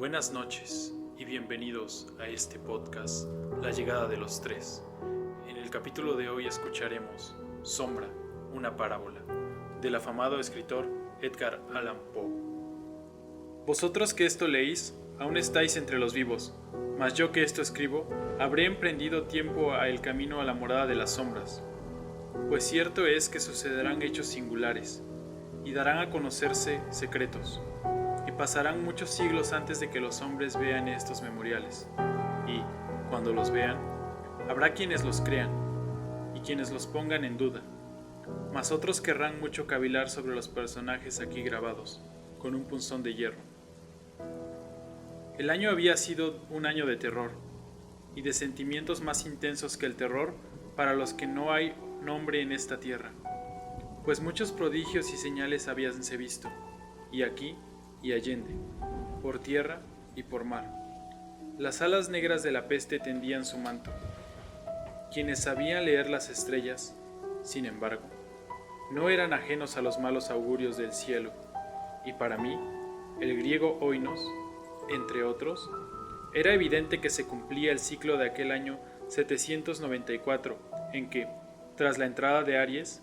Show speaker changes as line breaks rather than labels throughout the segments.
Buenas noches y bienvenidos a este podcast, La llegada de los tres. En el capítulo de hoy escucharemos Sombra, una parábola, del afamado escritor Edgar Allan Poe. Vosotros que esto leéis, aún estáis entre los vivos, mas yo que esto escribo, habré emprendido tiempo a el camino a la morada de las sombras. Pues cierto es que sucederán hechos singulares, y darán a conocerse secretos, y pasarán muchos siglos antes de que los hombres vean estos memoriales, y, cuando los vean, habrá quienes los crean, y quienes los pongan en duda, mas otros querrán mucho cavilar sobre los personajes aquí grabados, con un punzón de hierro. El año había sido un año de terror, y de sentimientos más intensos que el terror para los que no hay nombre en esta tierra, pues muchos prodigios y señales habíanse visto, y aquí y allende, por tierra y por mar. Las alas negras de la peste tendían su manto. Quienes sabían leer las estrellas, sin embargo, no eran ajenos a los malos augurios del cielo, y para mí, el griego oinos, entre otros, era evidente que se cumplía el ciclo de aquel año 794, en que, tras la entrada de Aries,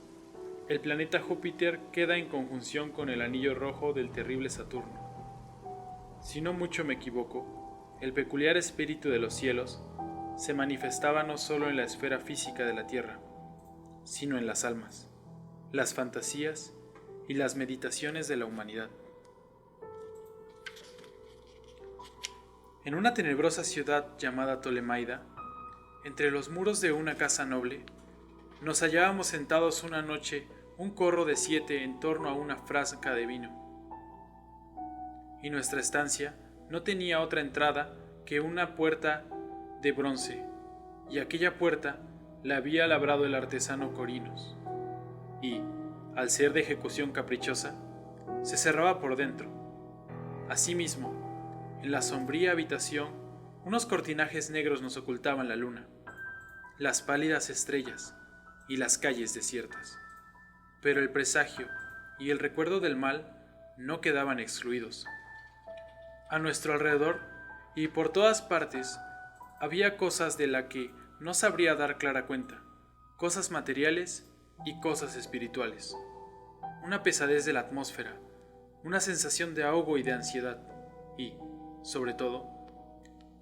el planeta Júpiter queda en conjunción con el anillo rojo del terrible Saturno. Si no mucho me equivoco, el peculiar espíritu de los cielos se manifestaba no solo en la esfera física de la Tierra, sino en las almas, las fantasías y las meditaciones de la humanidad. En una tenebrosa ciudad llamada Tolemaida, entre los muros de una casa noble, nos hallábamos sentados una noche un corro de 7 en torno a una frasca de vino. Y nuestra estancia no tenía otra entrada que una puerta de bronce, y aquella puerta la había labrado el artesano Corinos, y, al ser de ejecución caprichosa, se cerraba por dentro. Asimismo, en la sombría habitación, unos cortinajes negros nos ocultaban la luna, las pálidas estrellas y las calles desiertas. Pero el presagio y el recuerdo del mal no quedaban excluidos. A nuestro alrededor y por todas partes había cosas de las que no sabría dar clara cuenta, cosas materiales y cosas espirituales. Una pesadez de la atmósfera, una sensación de ahogo y de ansiedad, y, sobre todo,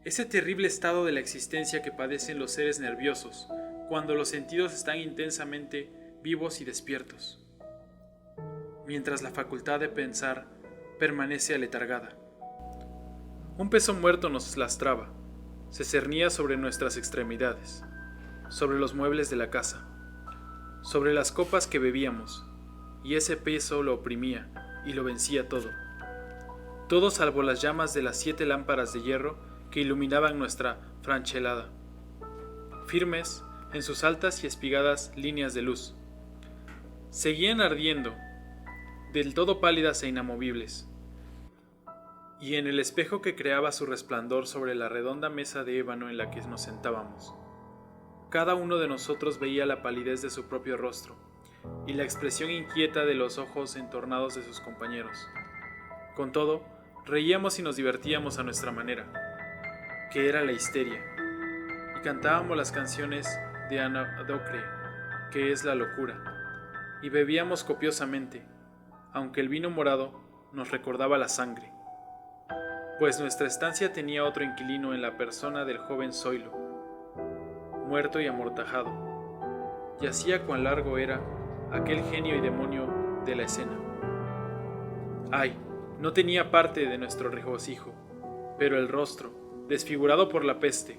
ese terrible estado de la existencia que padecen los seres nerviosos cuando los sentidos están intensamente vivos y despiertos, mientras la facultad de pensar permanece aletargada. Un peso muerto nos lastraba, se cernía sobre nuestras extremidades, sobre los muebles de la casa, sobre las copas que bebíamos, y ese peso lo oprimía y lo vencía todo salvo las llamas de las 7 lámparas de hierro que iluminaban nuestra franchelada, firmes en sus altas y espigadas líneas de luz. Seguían ardiendo, del todo pálidas e inamovibles, y en el espejo que creaba su resplandor sobre la redonda mesa de ébano en la que nos sentábamos, cada uno de nosotros veía la palidez de su propio rostro y la expresión inquieta de los ojos entornados de sus compañeros. Con todo, reíamos y nos divertíamos a nuestra manera, que era la histeria, y cantábamos las canciones de Anadocre, que es la locura, y bebíamos copiosamente, aunque el vino morado nos recordaba la sangre, pues nuestra estancia tenía otro inquilino en la persona del joven Zoilo, muerto y amortajado, y hacía cuán largo era aquel genio y demonio de la escena. Ay, no tenía parte de nuestro regocijo, pero el rostro, desfigurado por la peste,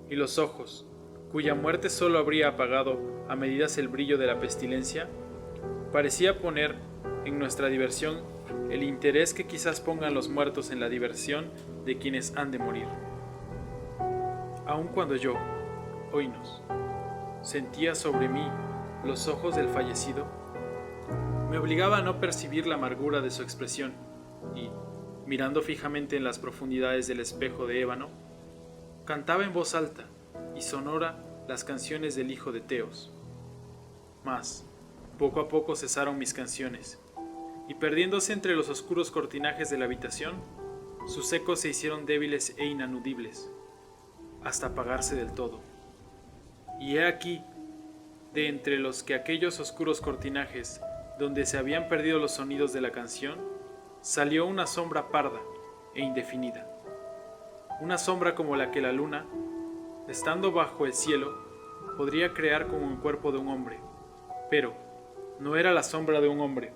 y los ojos, cuya muerte solo habría apagado a medidas el brillo de la pestilencia, parecía poner en nuestra diversión el interés que quizás pongan los muertos en la diversión de quienes han de morir. Aun cuando yo, oinos, sentía sobre mí los ojos del fallecido, me obligaba a no percibir la amargura de su expresión y, mirando fijamente en las profundidades del espejo de ébano, cantaba en voz alta y sonora las canciones del hijo de Teos. Mas, poco a poco cesaron mis canciones, y perdiéndose entre los oscuros cortinajes de la habitación, sus ecos se hicieron débiles e inanudibles, hasta apagarse del todo. Y he aquí, de entre los que aquellos oscuros cortinajes, donde se habían perdido los sonidos de la canción, salió una sombra parda e indefinida. Una sombra como la que la luna, estando bajo el cielo, podría crear como el cuerpo de un hombre, pero no era la sombra de un hombre,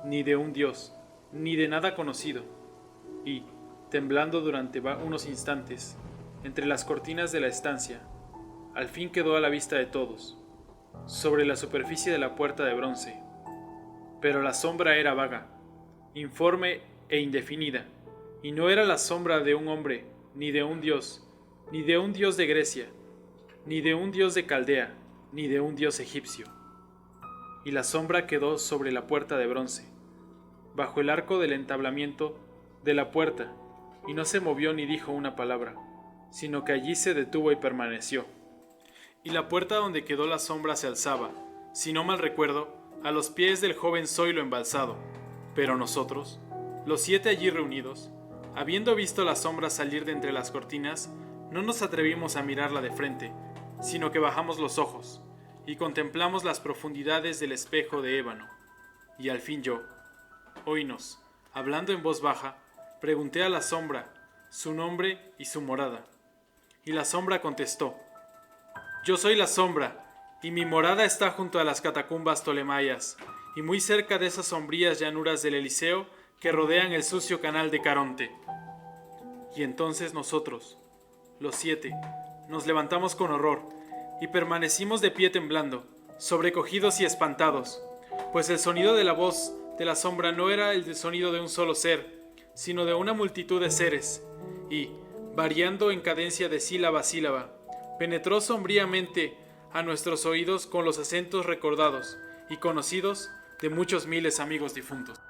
ni de un dios, ni de nada conocido, y, temblando durante unos instantes, entre las cortinas de la estancia, al fin quedó a la vista de todos, sobre la superficie de la puerta de bronce. Pero la sombra era vaga, informe e indefinida, y no era la sombra de un hombre, ni de un dios de Grecia, ni de un dios de Caldea, ni de un dios egipcio. Y la sombra quedó sobre la puerta de bronce, bajo el arco del entablamiento de la puerta, y no se movió ni dijo una palabra, sino que allí se detuvo y permaneció. Y la puerta donde quedó la sombra se alzaba, si no mal recuerdo, a los pies del joven Zoilo embalsado. Pero nosotros, los 7 allí reunidos, habiendo visto la sombra salir de entre las cortinas, no nos atrevimos a mirarla de frente, sino que bajamos los ojos, y contemplamos las profundidades del espejo de ébano. Y al fin yo, oínos, hablando en voz baja, pregunté a la sombra su nombre y su morada. Y la sombra contestó: yo soy la sombra, y mi morada está junto a las catacumbas tolemayas, y muy cerca de esas sombrías llanuras del Eliseo que rodean el sucio canal de Caronte. Y entonces nosotros, los 7, nos levantamos con horror, y permanecimos de pie temblando, sobrecogidos y espantados, pues el sonido de la voz de la sombra no era el sonido de un solo ser, sino de una multitud de seres, y, variando en cadencia de sílaba a sílaba, penetró sombríamente a nuestros oídos con los acentos recordados y conocidos de muchos miles amigos difuntos.